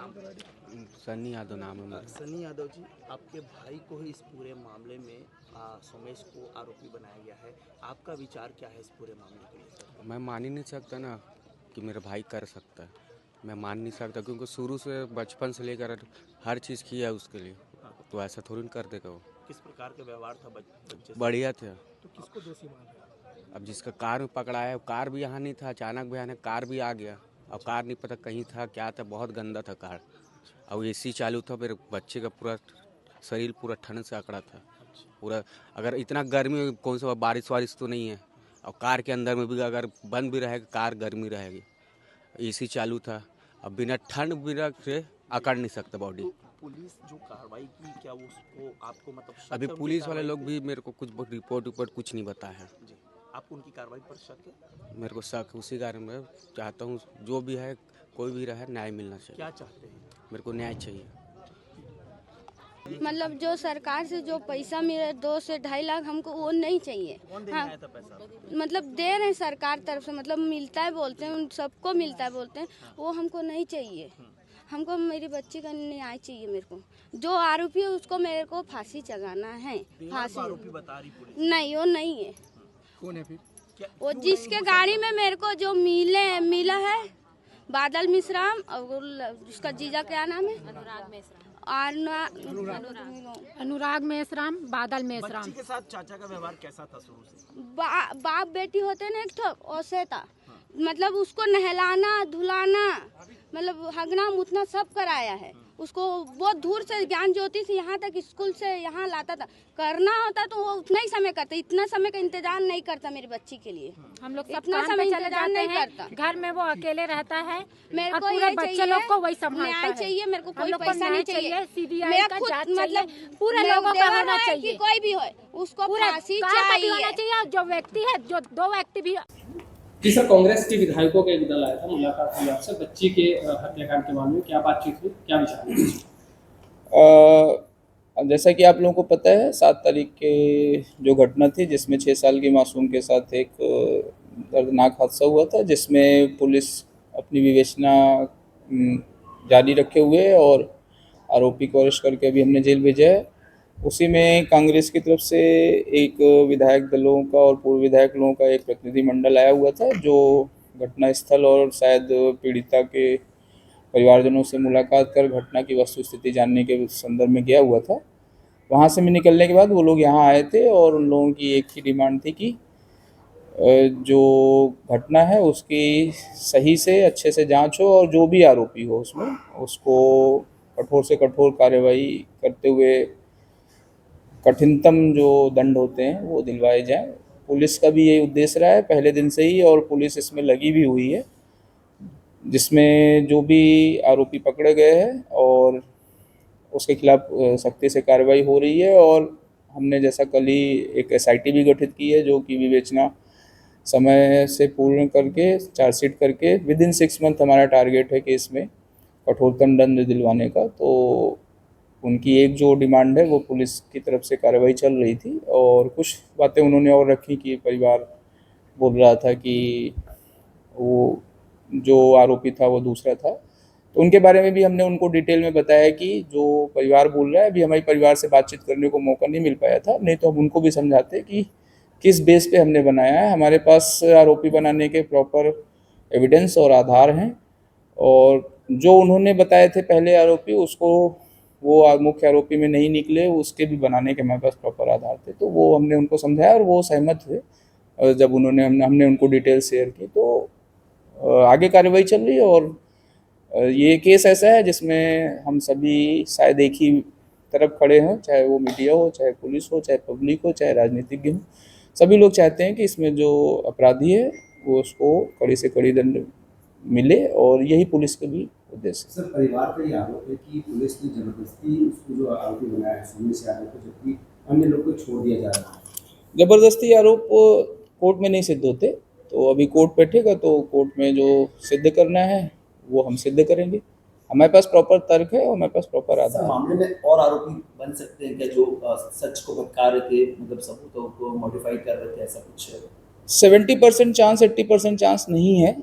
नाम? सनी यादव नाम है मेरा। सनी यादव जी, आपके भाई को ही इस पूरे मामले में सोमेश को आरोपी बनाया गया है। आपका विचार क्या है इस पूरे मामले को लेकर? मैं मान ही नहीं सकता ना कि मेरा भाई कर सकता है। मैं मान नहीं सकता क्योंकि शुरू से बचपन से लेकर हर चीज़ किया है उसके लिए। तो ऐसा थोड़ी ना कर देगा वो। किस प्रकार का व्यवहार था बच्चे से? बढ़िया था। तो किसको दोषी मान रहे हैं? अब जिसका कार में पकड़ा है कार भी यहाँ नहीं था, अचानक भैया ने कार भी आ गया। अब कार नहीं पता कहीं था क्या था, बहुत गंदा था कार। अब एसी चालू था, मेरे बच्चे का पूरा शरीर पूरा ठंड से अकड़ा था पूरा। अगर इतना गर्मी कौन सा बारिश वारिश तो नहीं है, और कार के अंदर में भी अगर बंद भी रहेगा कार गर्मी रहेगी। एसी चालू था, अब बिना ठंड बिना से अकड़ नहीं सकता बॉडी। तो पुलिस जो कार्रवाई की, क्या वो उसको आपको मतलब शक अभी है उनकी पुलिस वाले कार्रवाई लोग पे? भी मेरे को कुछ रिपोर्ट कुछ नहीं बताया है। जी, आपको उनकी कार्रवाई पर शक है? मेरे को शक उसी कारण में चाहता हूँ जो भी है कोई भी रहे न्याय मिलना चाहिए। क्या चाहते हैं? मेरे को न्याय चाहिए। मतलब जो सरकार से जो पैसा मिले 2 से 2.5 लाख हमको वो नहीं चाहिए। कौन देने आया था पैसा? मतलब दे रहे हैं सरकार तरफ से, मतलब मिलता है बोलते हैं, उन सबको मिलता है बोलते हैं, वो हमको नहीं चाहिए। हमको मेरी बच्ची का न्याय चाहिए। मेरे को जो आरोपी है उसको मेरे को फांसी चढ़ाना है। फांसी आरोपी बता रही पुलिस। नहीं, वो नहीं है। कौन है फिर? क्या वो जिसके गाड़ी में मेरे को जो मिला है बादल मिश्राम, और उसका जीजा क्या नाम है? अनुराग मेश्राम, बादल मेश्राम। बच्ची के साथ चाचा का व्यवहार कैसा था शुरू से? बाप बेटी होते ना एक ठो वैसे था। मतलब उसको नहलाना धुलाना, मतलब हगना मुतना सब कराया है उसको। बहुत दूर से ज्ञान ज्योति से यहाँ तक स्कूल से यहाँ लाता था। करना होता तो वो उतना ही समय करता, इतना समय का इंतजार नहीं करता मेरी बच्ची के लिए। हम लोग सब इतना काम समय पे चले इंतजार जाते नहीं हैं, करता। घर में वो अकेले रहता है मेरे और को पूरे ये बच्चे चाहिए, लोग को वही संभालता न्याय है। चाहिए। मेरे को हम कोई लोग को पैसा न्याय नहीं चाहिए। सीबीआई मेरा का खुद जांच मतलब चाहिए, पूरे मेरा लोगों का देवर होना हो कि चाहिए। कोई भी हो उसको पूरे फांसी कार होना चाहिए। चाहिए। जो व्यक्ति है, जो 2 व्यक्ति भी जी सर, कांग्रेस के विधायकों का एक दल आया था, मुलाकात हुई आपसे बच्ची के हत्याकांड के मामले में, क्या बातचीत हुई, क्या विचार है? जैसा कि आप लोगों को पता है 7 तारीख के जो घटना थी जिसमें 6 साल की मासूम के साथ एक दर्दनाक हादसा हुआ था, जिसमें पुलिस अपनी विवेचना जारी रखे हुए है और आरोपी को अरेस्ट करके अभी हमने जेल भेजा है। उसी में कांग्रेस की तरफ से एक विधायक दलों का और पूर्व विधायक लोगों का एक प्रतिनिधिमंडल आया हुआ था, जो घटनास्थल और शायद पीड़िता के परिवारजनों से मुलाकात कर घटना की वस्तुस्थिति जानने के संदर्भ में गया हुआ था। वहाँ से मैं निकलने के बाद वो लोग यहाँ आए थे और उन लोगों की एक ही डिमांड थी कि जो घटना है उसकी सही से अच्छे से जांच हो और जो भी आरोपी हो उसमें उसको कठोर से कठोर कार्रवाई करते हुए कठिनतम जो दंड होते हैं वो दिलवाए जाएं। पुलिस का भी यही उद्देश्य रहा है पहले दिन से ही, और पुलिस इसमें लगी भी हुई है, जिसमें जो भी आरोपी पकड़े गए हैं और उसके खिलाफ सख्ती से कार्रवाई हो रही है। और हमने जैसा कल ही एक एसआईटी भी गठित की है जो कि विवेचना समय से पूर्ण करके चार्जशीट करके विदिन 6 मंथ हमारा टारगेट है कि इसमें कठोरतम दंड दिलवाने का। तो उनकी एक जो डिमांड है वो पुलिस की तरफ से कार्रवाई चल रही थी, और कुछ बातें उन्होंने और रखी कि परिवार बोल रहा था कि वो जो आरोपी था वो दूसरा था। तो उनके बारे में भी हमने उनको डिटेल में बताया कि जो परिवार बोल रहा है, अभी हमारी परिवार से बातचीत करने को मौका नहीं मिल पाया था, नहीं तो हम उनको भी समझाते कि किस बेस पे हमने बनाया है। हमारे पास आरोपी बनाने के प्रॉपर एविडेंस और आधार हैं, और जो उन्होंने बताए थे पहले आरोपी उसको वो मुख्य आरोपी में नहीं निकले, उसके भी बनाने के हमारे पास प्रॉपर आधार थे। तो वो हमने उनको समझाया और वो सहमत हुए। जब हमने उनको डिटेल शेयर की तो आगे कार्रवाई चल रही है। और ये केस ऐसा है जिसमें हम सभी शायद एक ही तरफ खड़े हों, चाहे वो मीडिया हो, चाहे पुलिस हो, चाहे पब्लिक हो, चाहे राजनीतिज्ञ हो। सभी लोग चाहते हैं कि इसमें जो अपराधी है वो उसको कड़ी से कड़ी दंड मिले, और यही पुलिस का भी उद्देश्य है। सर, परिवार का ये आरोप है कि पुलिस ने जबरदस्ती उसको जो आरोपी बनाया है सोमेश यादव को, जबकि अन्य लोग को छोड़ दिया जा रहा है। जबरदस्ती आरोप कोर्ट में नहीं सिद्ध होते, तो अभी कोर्ट बैठेगा तो कोर्ट में जो सिद्ध करना है वो हम सिद्ध करेंगे। हमारे पास प्रॉपर तर्क है और हमारे पास प्रॉपर आधार है। मामले में और आरोपी बन सकते हैं क्या, जो सच को बता रहे थे, मतलब सबूतों को मॉडिफाई कर रहे थे, ऐसा कुछ है? 70% चांस, 80% चांस नहीं है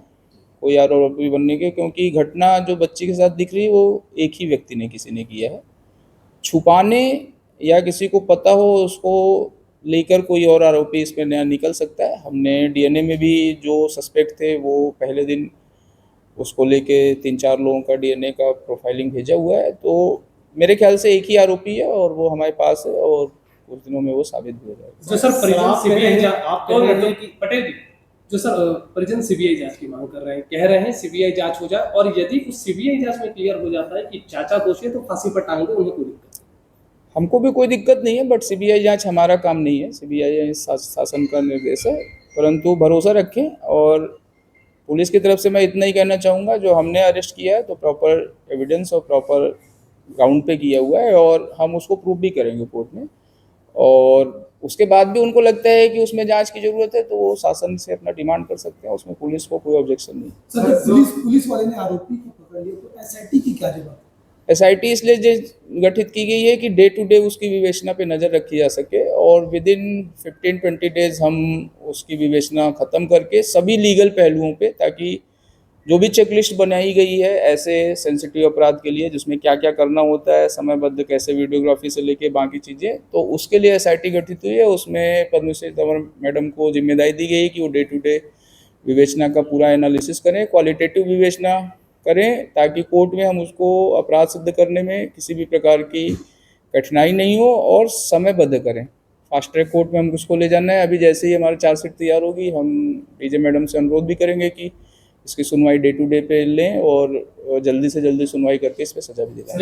कोई आरोपी बनने के, क्योंकि घटना जो बच्ची के साथ दिख रही है वो एक ही व्यक्ति ने किसी ने किया है। छुपाने या किसी को पता हो उसको लेकर कोई और आरोपी इसमें नया निकल सकता है। हमने डीएनए में भी जो सस्पेक्ट थे वो पहले दिन उसको लेके 3-4 लोगों का डीएनए का प्रोफाइलिंग भेजा हुआ है, तो मेरे ख्याल से एक ही आरोपी है और वो हमारे पास है और कुछ दिनों में वो साबित भी हो जाएगा। जो सर परिजन सीबीआई जांच आप कह रहे हैं कि पटेल जी, जो सर परिजन सीबीआई जांच की मांग कर रहे हैं, कह रहे हैं सीबीआई जांच हो जाए और यदि उस सीबीआई जांच में क्लियर हो जाता है कि चाचा दोषी है तो फांसी पर टांग दो, उन्हें कोई दिक्कत नहीं। हमको भी कोई दिक्कत नहीं है, बट सीबीआई जांच हमारा काम नहीं है, सीबीआई शासन का निर्देश है, परंतु भरोसा रखें। और पुलिस की तरफ से मैं इतना ही कहना चाहूँगा, जो हमने अरेस्ट किया है तो प्रॉपर एविडेंस और प्रॉपर ग्राउंड पे किया हुआ है और हम उसको प्रूव भी करेंगे कोर्ट में। और उसके बाद भी उनको लगता है कि उसमें जांच की जरूरत है तो वो शासन से अपना डिमांड कर सकते हैं, उसमें पुलिस को कोई ऑब्जेक्शन नहीं। सर, पुलिस वाले ने आरोपी को पकड़ लिया तो एसआईटी की क्या जवाब? एसआईटी इसलिए गठित की गई है कि डे टू डे उसकी विवेचना पे नज़र रखी जा सके और विद इन 15-20 डेज हम उसकी विवेचना ख़त्म करके सभी लीगल पहलुओं पे, ताकि जो भी चेकलिस्ट बनाई गई है ऐसे सेंसिटिव अपराध के लिए जिसमें क्या क्या करना होता है, समयबद्ध कैसे वीडियोग्राफी से लेके बाकी चीज़ें, तो उसके लिए एसआईटी गठित हुई है। उसमें पद्मश्री तंवर मैडम को जिम्मेदारी दी गई है कि वो डे टू डे विवेचना का पूरा एनालिसिस करें, क्वालिटेटिव विवेचना करें, ताकि कोर्ट में हम उसको अपराध सिद्ध करने में किसी भी प्रकार की कठिनाई नहीं हो और समयबद्ध करें। फास्ट ट्रैक कोर्ट में हम उसको ले जाना है। अभी जैसे ही हमारी चार्जशीट तैयार होगी हम डीजे मैडम से अनुरोध भी करेंगे कि इसकी सुनवाई डे टू डे पे लें और जल्दी से जल्दी सुनवाई करके इस पर सजा भी दिलाएं।